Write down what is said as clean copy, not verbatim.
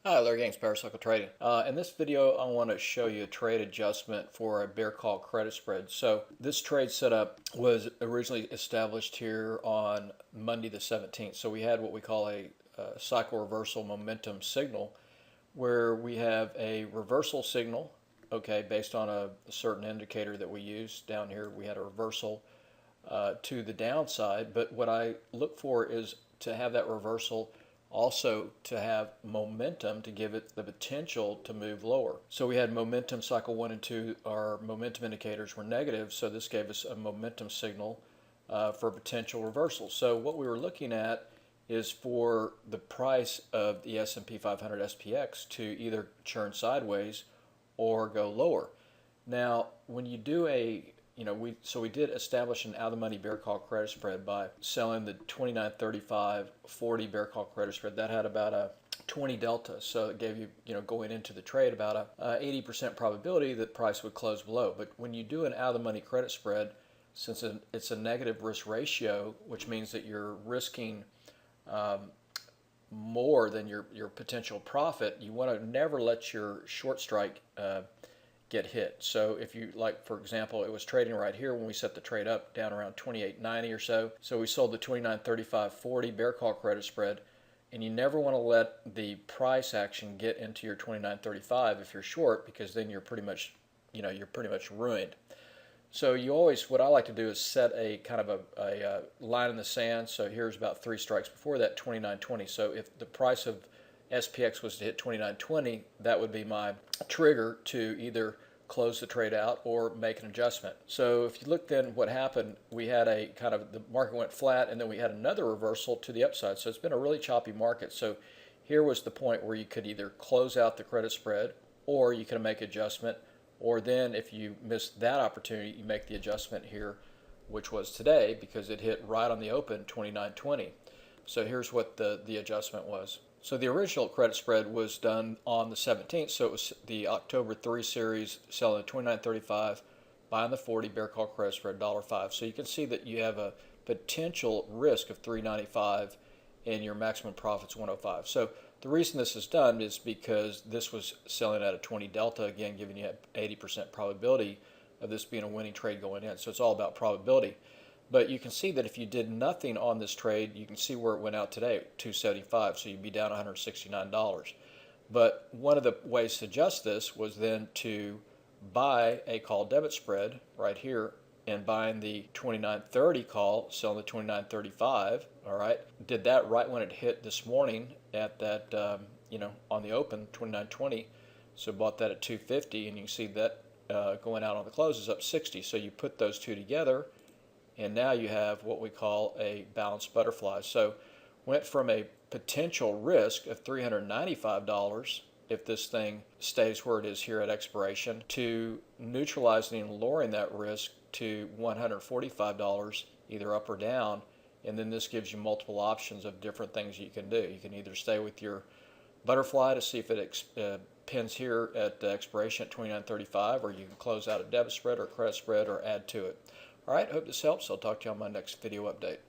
Hi, Larry Gaines, Paracycle Trading. In this video, I want to show you a trade adjustment for a bear call credit spread. So this trade setup was originally established here on Monday the 17th. So we had what we call a cycle reversal momentum signal, where we have a reversal signal, okay, based on a certain indicator that we use. Down here, we had a reversal to the downside, but what I look for is to have that reversal also to have momentum to give it the potential to move lower. So we had momentum cycle 1 and 2, our momentum indicators were negative, so this gave us a momentum signal for potential reversal. So what we were looking at is for the price of the S&P 500 SPX to either churn sideways or go lower. Now, when you do we did establish an out-of-the-money bear call credit spread by selling the 29.35.40 bear call credit spread. That had about a 20 delta, so it gave you, going into the trade about a 80% probability that price would close below. But when you do an out-of-the-money credit spread, since it's a negative risk ratio, which means that you're risking more than your potential profit, you want to never let your short strike get hit. So if you, like, for example, it was trading right here when we set the trade up down around 28.90 or so. So we sold the 29.35.40 bear call credit spread, and you never want to let the price action get into your 29.35 if you're short, because then you're pretty much, ruined. So you always, what I like to do is set a kind of a line in the sand. So here's about 3 strikes before that, 29.20. So if the price of SPX was to hit 29.20, that would be my trigger to either close the trade out or make an adjustment. So if you look then what happened, we had a kind of, the market went flat and then we had another reversal to the upside. So it's been a really choppy market. So here was the point where you could either close out the credit spread or you can make adjustment, or then if you missed that opportunity, you make the adjustment here, which was today because it hit right on the open, 29.20. So here's what the adjustment was. So the original credit spread was done on the 17th, so it was the October 3 series selling at 29.35, buying the 40 bear call credit spread $1.05. So you can see that you have a potential risk of 395 and your maximum profit's 105. So the reason this is done is because this was selling at a 20 delta, again giving you an 80% probability of this being a winning trade going in. So it's all about probability. But you can see that if you did nothing on this trade, you can see where it went out today, 275, so you'd be down $169. But one of the ways to adjust this was then to buy a call debit spread right here and buying the 29.30 call, selling the 29.35, all right? Did that right when it hit this morning at that, on the open, 29.20. So bought that at 250, and you can see that going out on the close is up 60. So you put those two together, and now you have what we call a balanced butterfly. So went from a potential risk of $395 if this thing stays where it is here at expiration to neutralizing and lowering that risk to $145 either up or down. And then this gives you multiple options of different things you can do. You can either stay with your butterfly to see if it pins here at expiration at 29.35, or you can close out a debit spread or credit spread or add to it. All right, hope this helps. I'll talk to you on my next video update.